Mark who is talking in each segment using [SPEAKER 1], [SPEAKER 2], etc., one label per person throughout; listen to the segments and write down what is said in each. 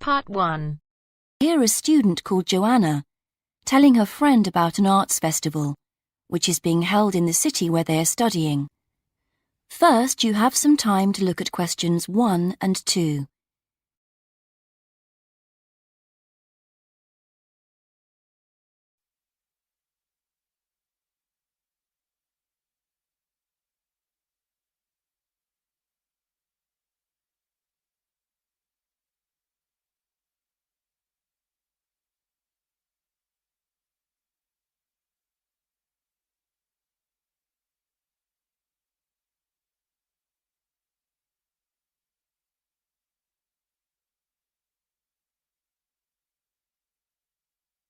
[SPEAKER 1] Part 1.
[SPEAKER 2] Hear a student called Joanna telling her friend about an arts festival, which is being held in the city where they are studying. First, you have some time to look at questions 1 and 2.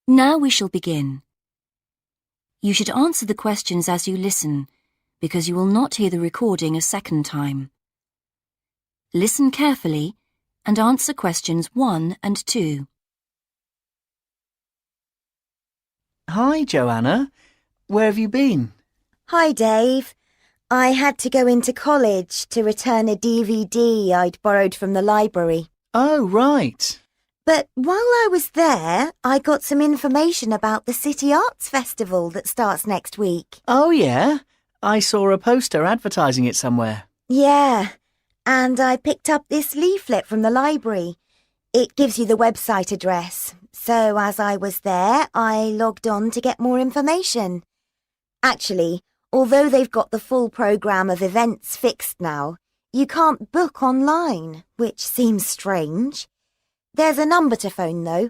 [SPEAKER 2] Now we shall begin. You should answer the questions as you listen, because you will not hear the recording a second time. Listen carefully and answer questions 1 and 2.
[SPEAKER 3] Hi, Joanna. Where have you been?
[SPEAKER 4] Hi, Dave. I had to go into college to return a DVD I'd borrowed from the library.
[SPEAKER 3] Oh, right.
[SPEAKER 4] But while I was there, I got some information about the City Arts Festival that starts next week.
[SPEAKER 3] Oh, yeah? I saw a poster advertising it somewhere.
[SPEAKER 4] Yeah, and I picked up this leaflet from the library. It gives you the website address. So as I was there, I logged on to get more information. Actually, although they've got the full programme of events fixed now, you can't book online, which seems strange. There's a number to phone, though.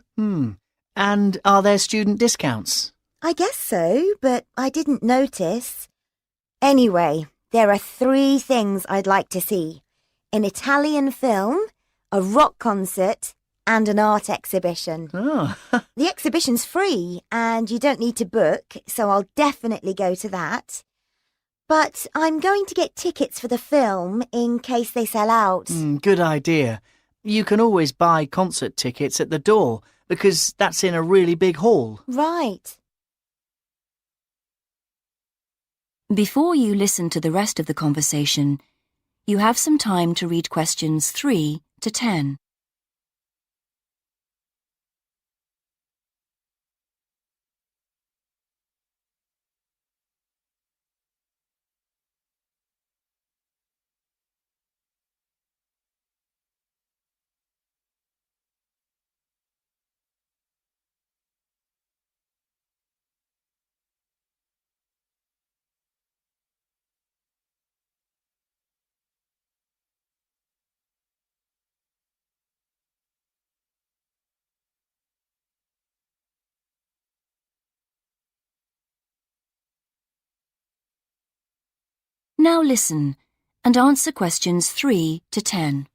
[SPEAKER 3] And are there student discounts?
[SPEAKER 4] I guess so, but I didn't notice. Anyway, there are 3 things I'd like to see. An Italian film, a rock concert, and an art exhibition.
[SPEAKER 3] Oh,
[SPEAKER 4] The exhibition's free, and you don't need to book, so I'll definitely go to that. But I'm going to get tickets for the film in case they sell out.
[SPEAKER 3] good idea. You can always buy concert tickets at the door because that's in a really big hall.
[SPEAKER 4] Right.
[SPEAKER 2] Before you listen to the rest of the conversation, you have some time to read questions 3 to 10. Now listen and answer questions 3 to 10.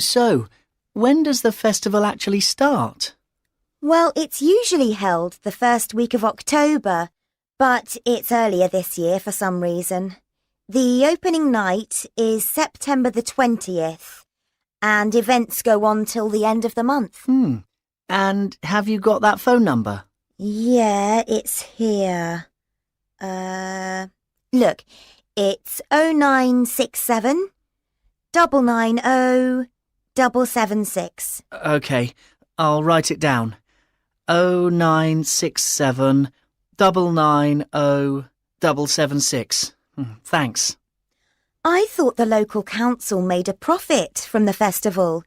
[SPEAKER 3] So, when does the festival actually start?
[SPEAKER 4] Well, it's usually held the first week of October, but it's earlier this year for some reason. The opening night is September the 20th, and events go on till the end of the month.
[SPEAKER 3] And have you got that phone number?
[SPEAKER 4] Yeah, it's here. Look, it's 0967 990 776.
[SPEAKER 3] OK, I'll write it down. 0967 990 776. Thanks.
[SPEAKER 4] I thought the local council made a profit from the festival,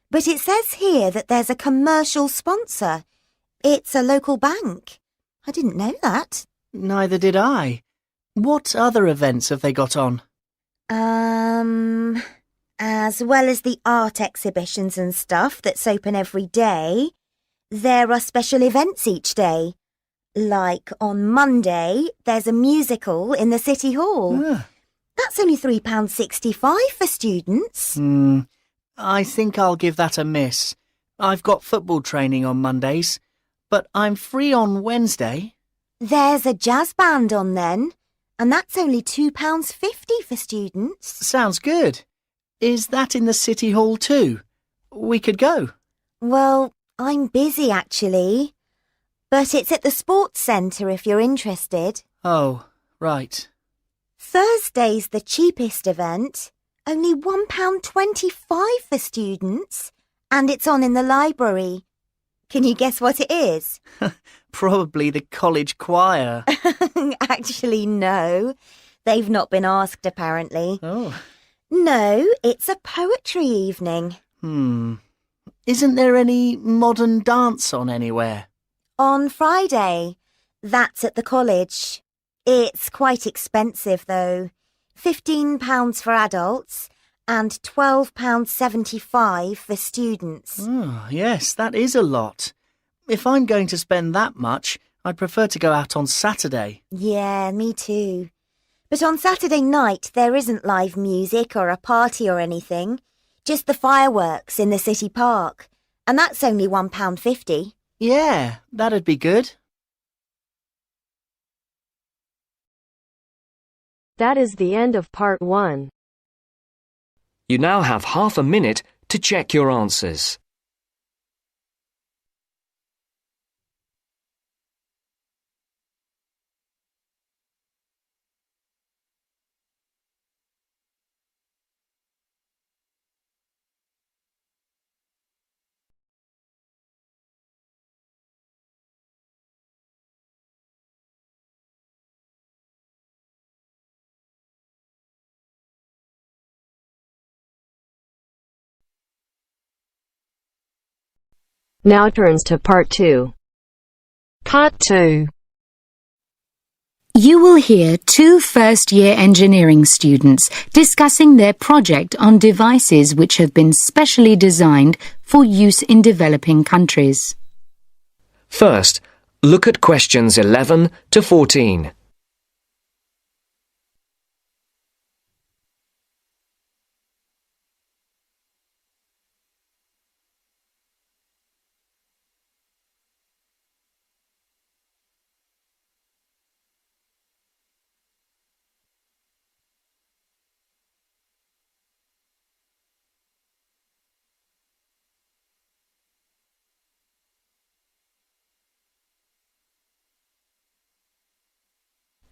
[SPEAKER 4] but it says here that there's a commercial sponsor. It's a local bank. I didn't know that.
[SPEAKER 3] Neither did I. What other events have they got on?
[SPEAKER 4] As well as the art exhibitions and stuff that's open every day, there are special events each day. Like on Monday, there's a musical in the City Hall. That's only £3.65 for students.
[SPEAKER 3] I think I'll give that a miss. I've got football training on Mondays, but I'm free on Wednesday.
[SPEAKER 4] There's a jazz band on then, and that's only £2.50 for students.
[SPEAKER 3] Sounds good. Is that in the City Hall too? We could go.
[SPEAKER 4] Well, I'm busy actually, but it's at the sports centre if you're interested.
[SPEAKER 3] Oh, right.
[SPEAKER 4] Thursday's the cheapest event, Only £1.25 for students, and it's on in the library. Can you guess what it is?
[SPEAKER 3] Probably the college choir.
[SPEAKER 4] Actually, no. They've not been asked, apparently.
[SPEAKER 3] Oh.
[SPEAKER 4] No, it's a poetry evening.
[SPEAKER 3] Isn't there any modern dance on anywhere?
[SPEAKER 4] On Friday. That's at the college. It's quite expensive, though. £15 for adults and £12.75 for students.
[SPEAKER 3] Oh, yes, that is a lot. If I'm going to spend that much, I'd prefer to go out on Saturday.
[SPEAKER 4] Yeah, me too. But on Saturday night, there isn't live music or a party or anything. Just the fireworks in the city park. And that's only £1.50.
[SPEAKER 3] Yeah, that'd be good.
[SPEAKER 1] That is the end of part 1.
[SPEAKER 5] You now have half a minute to check your answers.
[SPEAKER 1] Now turns to part 2. Part 2.
[SPEAKER 2] You will hear two first-year engineering students discussing their project on devices which have been specially designed for use in developing countries.
[SPEAKER 5] First, look at questions 11 to 14.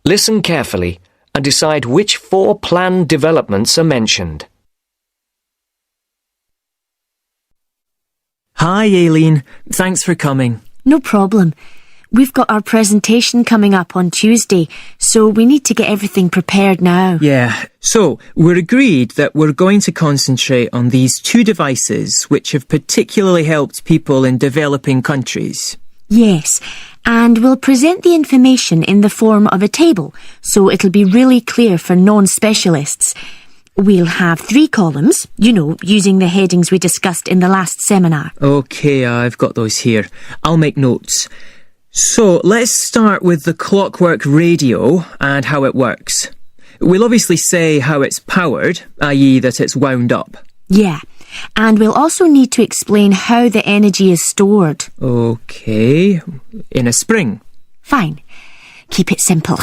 [SPEAKER 5] Listen carefully and decide which 4 planned developments are mentioned.
[SPEAKER 6] Hi, Aileen. Thanks for coming.
[SPEAKER 7] No problem. We've got our presentation coming up on Tuesday, so we need to get everything prepared now.
[SPEAKER 6] Yeah, so we're agreed that we're going to concentrate on these 2 devices which have particularly helped people in developing countries.
[SPEAKER 7] Yes, and we'll present the information in the form of a table, so it'll be really clear for non-specialists. We'll have 3 columns, using the headings we discussed in the last seminar.
[SPEAKER 6] OK, I've got those here. I'll make notes. So let's start with the clockwork radio and how it works. We'll obviously say how it's powered, i.e. that it's wound up.
[SPEAKER 7] Yeah, and we'll also need to explain how the energy is stored.
[SPEAKER 6] OK, in a spring.
[SPEAKER 7] Fine. Keep it simple.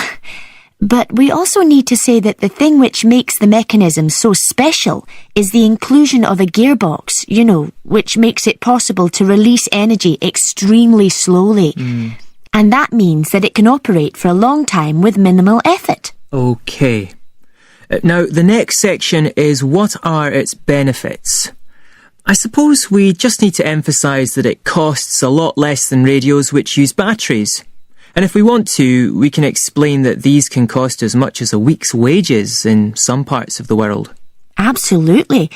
[SPEAKER 7] But we also need to say that the thing which makes the mechanism so special is the inclusion of a gearbox, which makes it possible to release energy extremely slowly. And that means that it can operate for a long time with minimal effort.
[SPEAKER 6] OK. Now, the next section is what are its benefits? I suppose we just need to emphasise that it costs a lot less than radios which use batteries. And if we want to, we can explain that these can cost as much as a week's wages in some parts of the world.
[SPEAKER 7] Absolutely.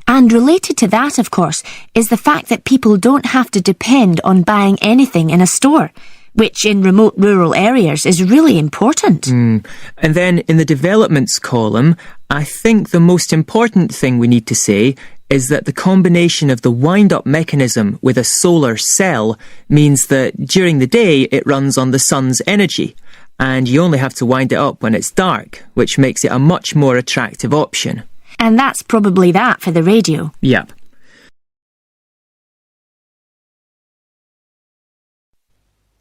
[SPEAKER 7] And related to that, of course, is the fact that people don't have to depend on buying anything in a store, which in remote rural areas is really important.
[SPEAKER 6] And then in the developments column, I think the most important thing we need to say is that the combination of the wind-up mechanism with a solar cell means that during the day it runs on the sun's energy, and you only have to wind it up when it's dark, which makes it a much more attractive option.
[SPEAKER 7] And that's probably that for the radio.
[SPEAKER 6] Yep.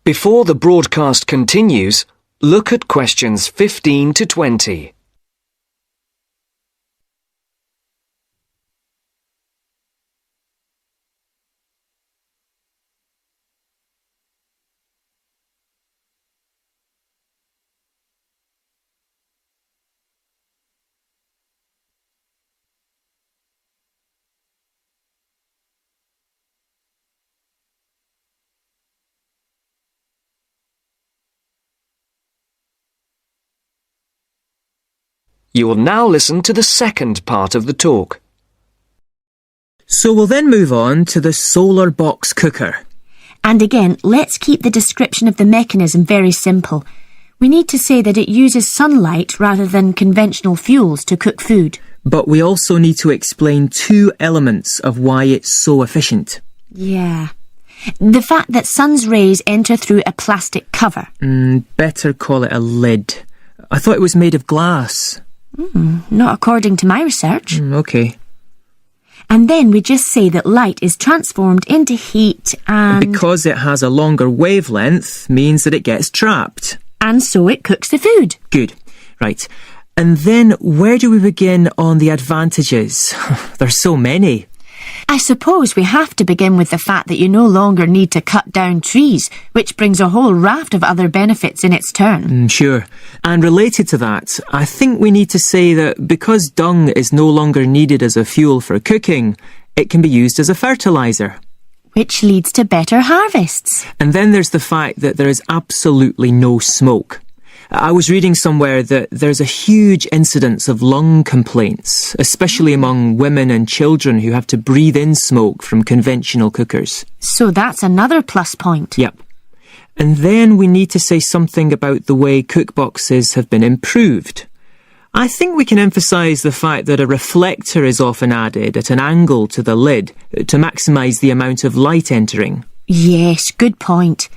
[SPEAKER 5] Before the broadcast continues, look at questions 15 to 20. You will now listen to the second part of the talk.
[SPEAKER 6] So we'll then move on to the solar box cooker.
[SPEAKER 7] And again, let's keep the description of the mechanism very simple. We need to say that it uses sunlight rather than conventional fuels to cook food.
[SPEAKER 6] But we also need to explain two elements of why it's so efficient.
[SPEAKER 7] Yeah. The fact that sun's rays enter through a plastic cover.
[SPEAKER 6] Better call it a lid. I thought it was made of glass.
[SPEAKER 7] Not according to my research.
[SPEAKER 6] Okay.
[SPEAKER 7] And then we just say that light is transformed into heat and...
[SPEAKER 6] Because it has a longer wavelength means that it gets trapped.
[SPEAKER 7] And so it cooks the food.
[SPEAKER 6] Good. Right. And then where do we begin on the advantages? There's so many.
[SPEAKER 7] I suppose we have to begin with the fact that you no longer need to cut down trees, which brings a whole raft of other benefits in its turn.
[SPEAKER 6] Sure. And related to that, I think we need to say that because dung is no longer needed as a fuel for cooking, it can be used as a fertiliser.
[SPEAKER 7] Which leads to better harvests.
[SPEAKER 6] And then there's the fact that there is absolutely no smoke. I was reading somewhere that there's a huge incidence of lung complaints, especially among women and children who have to breathe in smoke from conventional cookers.
[SPEAKER 7] So that's another plus point.
[SPEAKER 6] Yep. And then we need to say something about the way cookboxes have been improved. I think we can emphasise the fact that a reflector is often added at an angle to the lid to maximise the amount of light entering.
[SPEAKER 7] Yes, good point.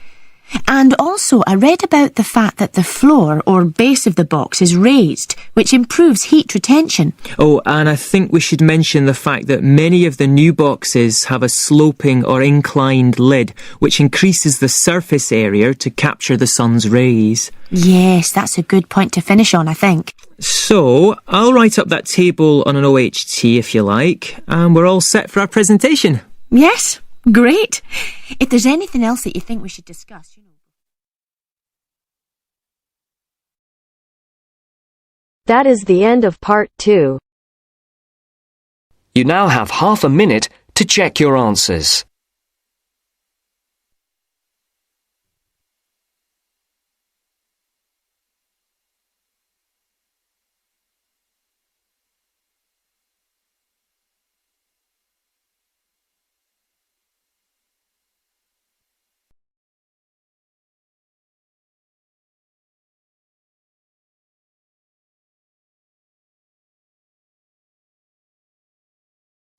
[SPEAKER 7] And also, I read about the fact that the floor or base of the box is raised, which improves heat retention.
[SPEAKER 6] Oh, and I think we should mention the fact that many of the new boxes have a sloping or inclined lid, which increases the surface area to capture the sun's rays.
[SPEAKER 7] Yes, that's a good point to finish on, I think.
[SPEAKER 6] So, I'll write up that table on an OHT if you like, and we're all set for our presentation.
[SPEAKER 7] Yes, great. If there's anything else that you think we should discuss,
[SPEAKER 1] That is the end of part 2.
[SPEAKER 5] You now have half a minute to check your answers.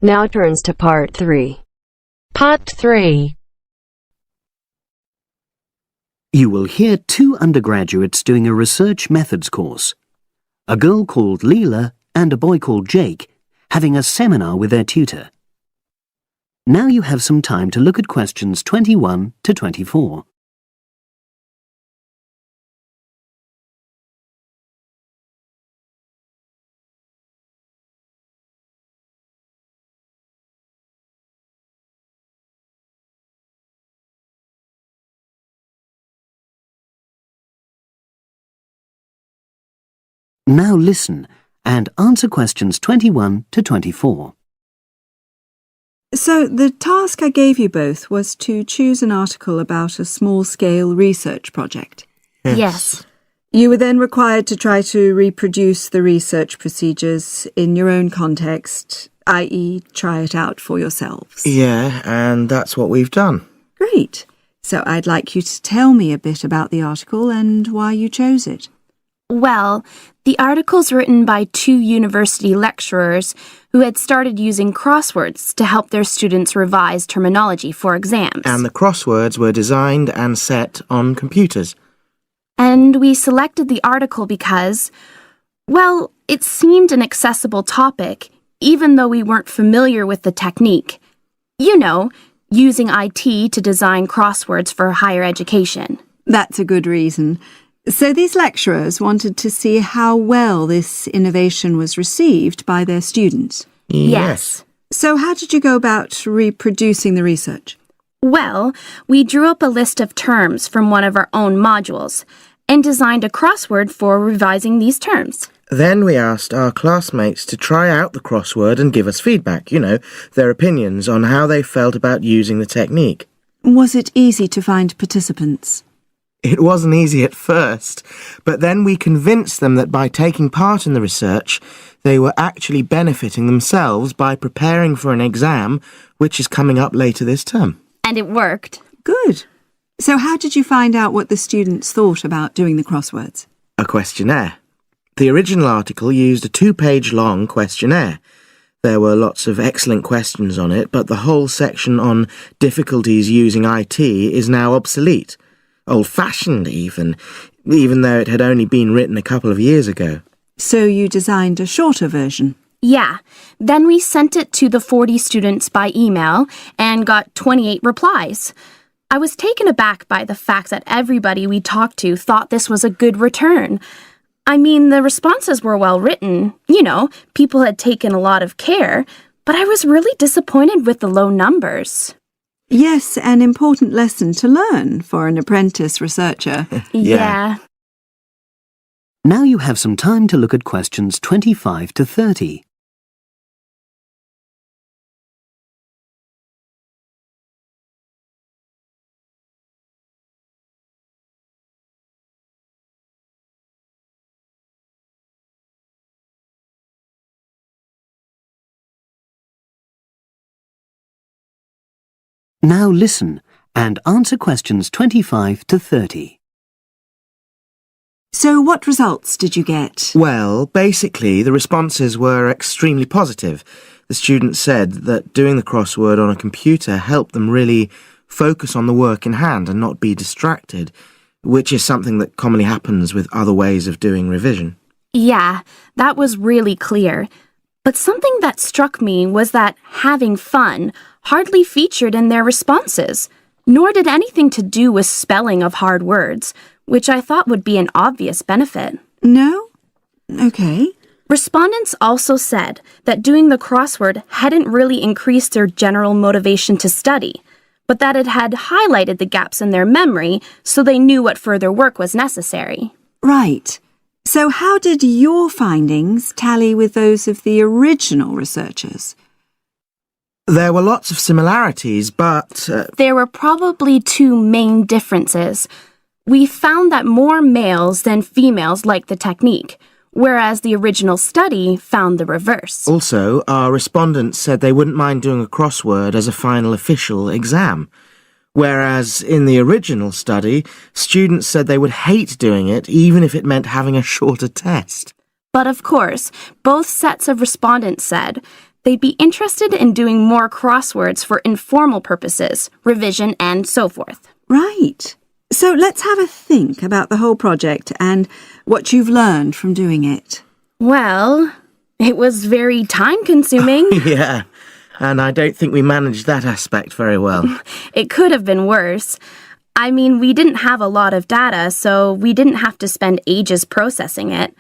[SPEAKER 1] Now turns to part 3. Part 3.
[SPEAKER 8] You will hear two undergraduates doing a research methods course. A girl called Leela and a boy called Jake having a seminar with their tutor. Now you have some time to look at questions 21 to 24. Now listen and answer questions 21 to 24.
[SPEAKER 9] So the task I gave you both was to choose an article about a small-scale research project.
[SPEAKER 7] Yes.
[SPEAKER 9] You were then required to try to reproduce the research procedures in your own context, i.e. try it out for yourselves.
[SPEAKER 10] Yeah, and that's what we've done.
[SPEAKER 9] Great. So I'd like you to tell me a bit about the article and why you chose it.
[SPEAKER 11] Well, the article's written by 2 university lecturers who had started using crosswords to help their students revise terminology for exams.
[SPEAKER 10] And the crosswords were designed and set on computers.
[SPEAKER 11] And we selected the article because, well, it seemed an accessible topic, even though we weren't familiar with the technique. You know, using IT to design crosswords for higher education.
[SPEAKER 9] That's a good reason. So these lecturers wanted to see how well this innovation was received by their students.
[SPEAKER 11] Yes.
[SPEAKER 9] So how did you go about reproducing the research?
[SPEAKER 11] Well, we drew up a list of terms from one of our own modules and designed a crossword for revising these terms.
[SPEAKER 10] Then we asked our classmates to try out the crossword and give us feedback, their opinions on how they felt about using the technique.
[SPEAKER 9] Was it easy to find participants?
[SPEAKER 10] It wasn't easy at first, but then we convinced them that by taking part in the research, they were actually benefiting themselves by preparing for an exam which is coming up later this term.
[SPEAKER 11] And it worked.
[SPEAKER 9] Good. So how did you find out what the students thought about doing the crosswords?
[SPEAKER 10] A questionnaire. The original article used a 2-page long questionnaire. There were lots of excellent questions on it, but the whole section on difficulties using IT is now obsolete. Old-fashioned even though it had only been written a couple of years ago.
[SPEAKER 9] So you designed a shorter version?
[SPEAKER 11] Yeah. Then we sent it to the 40 students by email and got 28 replies. I was taken aback by the fact that everybody we talked to thought this was a good return. I mean, the responses were well written. You know, people had taken a lot of care, but I was really disappointed with the low numbers.
[SPEAKER 9] Yes, an important lesson to learn for an apprentice researcher.
[SPEAKER 11] Yeah.
[SPEAKER 8] Now you have some time to look at questions 25 to 30. Now listen and answer questions 25 to 30.
[SPEAKER 9] So what results did you get?
[SPEAKER 10] Well, basically, the responses were extremely positive. The students said that doing the crossword on a computer helped them really focus on the work in hand and not be distracted, which is something that commonly happens with other ways of doing revision.
[SPEAKER 11] Yeah, that was really clear. But something that struck me was that having fun hardly featured in their responses, nor did anything to do with spelling of hard words, which I thought would be an obvious benefit.
[SPEAKER 9] No? Okay.
[SPEAKER 11] Respondents also said that doing the crossword hadn't really increased their general motivation to study, but that it had highlighted the gaps in their memory so they knew what further work was necessary.
[SPEAKER 9] Right. So how did your findings tally with those of the original researchers?
[SPEAKER 10] There were lots of similarities, but...
[SPEAKER 11] There were probably two main differences. We found that more males than females liked the technique, whereas the original study found the reverse.
[SPEAKER 10] Also, our respondents said they wouldn't mind doing a crossword as a final official exam. Whereas in the original study, students said they would hate doing it even if it meant having a shorter test.
[SPEAKER 11] But of course, both sets of respondents said they'd be interested in doing more crosswords for informal purposes, revision, and so forth.
[SPEAKER 9] Right. So let's have a think about the whole project and what you've learned from doing it.
[SPEAKER 11] Well, it was very time-consuming.
[SPEAKER 10] Yeah, and I don't think we managed that aspect very well.
[SPEAKER 11] It could have been worse. I mean, we didn't have a lot of data, so we didn't have to spend ages processing it.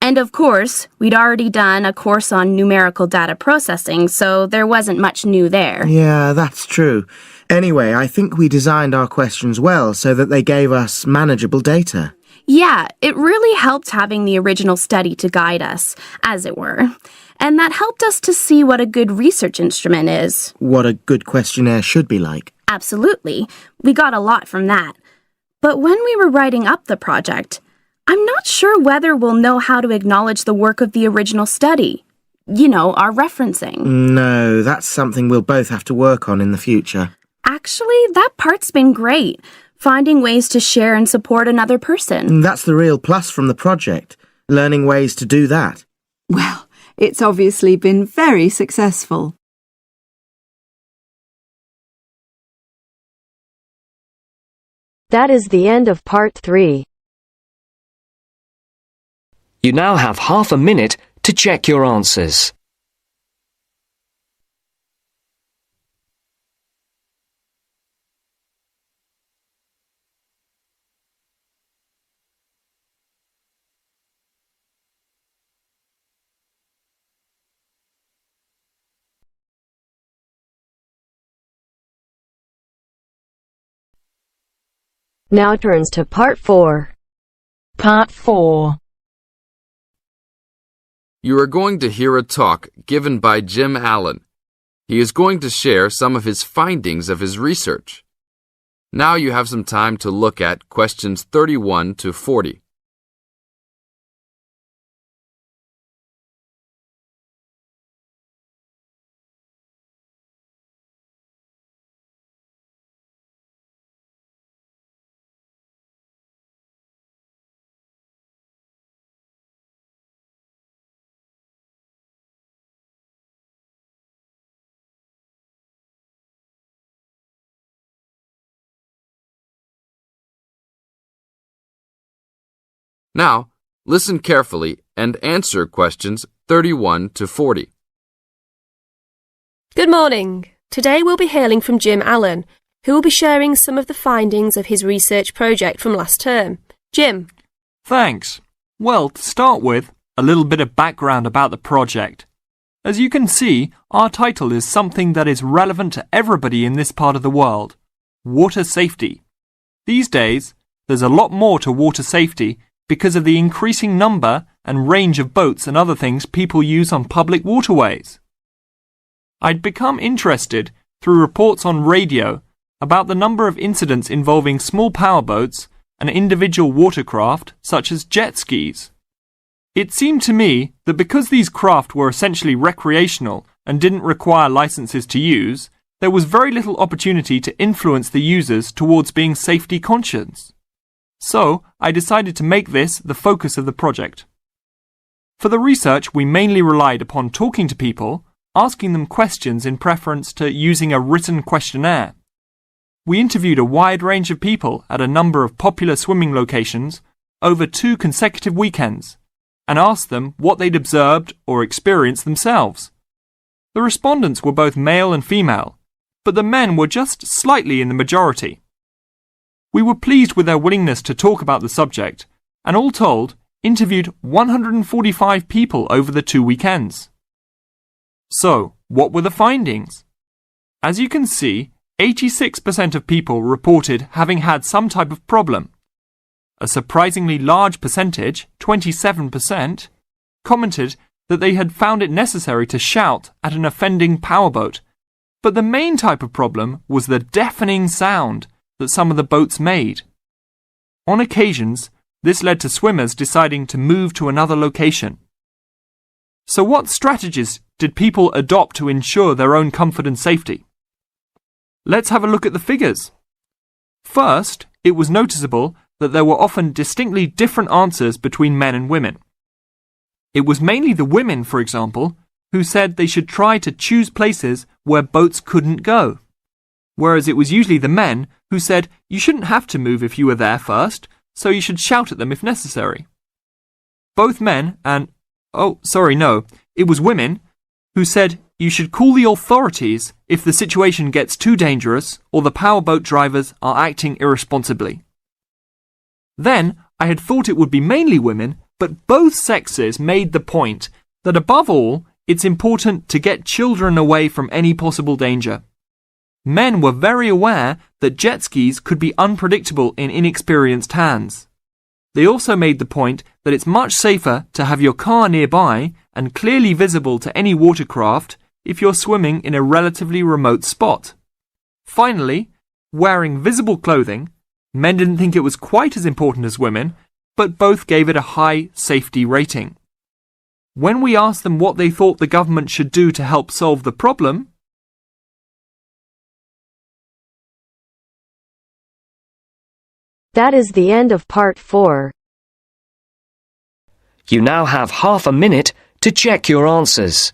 [SPEAKER 11] And of course, we'd already done a course on numerical data processing, so there wasn't much new there.
[SPEAKER 10] Yeah, that's true. Anyway, I think we designed our questions well so that they gave us manageable data.
[SPEAKER 11] Yeah, it really helped having the original study to guide us, as it were. And that helped us to see what a good research instrument is.
[SPEAKER 10] What a good questionnaire should be like.
[SPEAKER 11] Absolutely. We got a lot from that. But when we were writing up the project, I'm not sure whether we'll know how to acknowledge the work of the original study. You know, our referencing.
[SPEAKER 10] No, that's something we'll both have to work on in the future.
[SPEAKER 11] Actually, that part's been great. Finding ways to share and support another person.
[SPEAKER 10] That's the real plus from the project. Learning ways to do that.
[SPEAKER 9] Well, it's obviously been very successful.
[SPEAKER 1] That is the end of part 3.
[SPEAKER 5] You now have half a minute to check your answers.
[SPEAKER 1] Now turns to part 4.
[SPEAKER 12] Part 4.
[SPEAKER 13] You are going to hear a talk given by Jim Allen. He is going to share some of his findings of his research. Now you have some time to look at questions 31 to 40. Now, listen carefully and answer questions 31 to 40.
[SPEAKER 14] Good morning. Today we'll be hearing from Jim Allen, who will be sharing some of the findings of his research project from last term. Jim.
[SPEAKER 15] Thanks. Well, to start with, a little bit of background about the project. As you can see, our title is something that is relevant to everybody in this part of the world: water safety. These days, there's a lot more to water safety because of the increasing number and range of boats and other things people use on public waterways. I'd become interested through reports on radio about the number of incidents involving small powerboats and individual watercraft such as jet skis. It seemed to me that because these craft were essentially recreational and didn't require licenses to use, there was very little opportunity to influence the users towards being safety conscious. So, I decided to make this the focus of the project. For the research, we mainly relied upon talking to people, asking them questions in preference to using a written questionnaire. We interviewed a wide range of people at a number of popular swimming locations over 2 consecutive weekends and asked them what they'd observed or experienced themselves. The respondents were both male and female, but the men were just slightly in the majority. We were pleased with their willingness to talk about the subject, and all told, interviewed 145 people over the 2 weekends. So, what were the findings? As you can see, 86% of people reported having had some type of problem. A surprisingly large percentage, 27%, commented that they had found it necessary to shout at an offending powerboat, but the main type of problem was the deafening sound that some of the boats made. On occasions, this led to swimmers deciding to move to another location. So what strategies did people adopt to ensure their own comfort and safety? Let's have a look at the figures. First, it was noticeable that there were often distinctly different answers between men and women. It was mainly the women, for example, who said they should try to choose places where boats couldn't go, whereas it was usually the men who said you shouldn't have to move if you were there first, so you should shout at them if necessary. Both men and, it was women who said you should call the authorities if the situation gets too dangerous or the powerboat drivers are acting irresponsibly. Then, I had thought it would be mainly women, but both sexes made the point that above all, it's important to get children away from any possible danger. Men were very aware that jet skis could be unpredictable in inexperienced hands. They also made the point that it's much safer to have your car nearby and clearly visible to any watercraft if you're swimming in a relatively remote spot. Finally, wearing visible clothing, men didn't think it was quite as important as women, but both gave it a high safety rating. When we asked them what they thought the government should do to help solve the problem,
[SPEAKER 1] That is the end of part 4.
[SPEAKER 5] You now have half a minute to check your answers.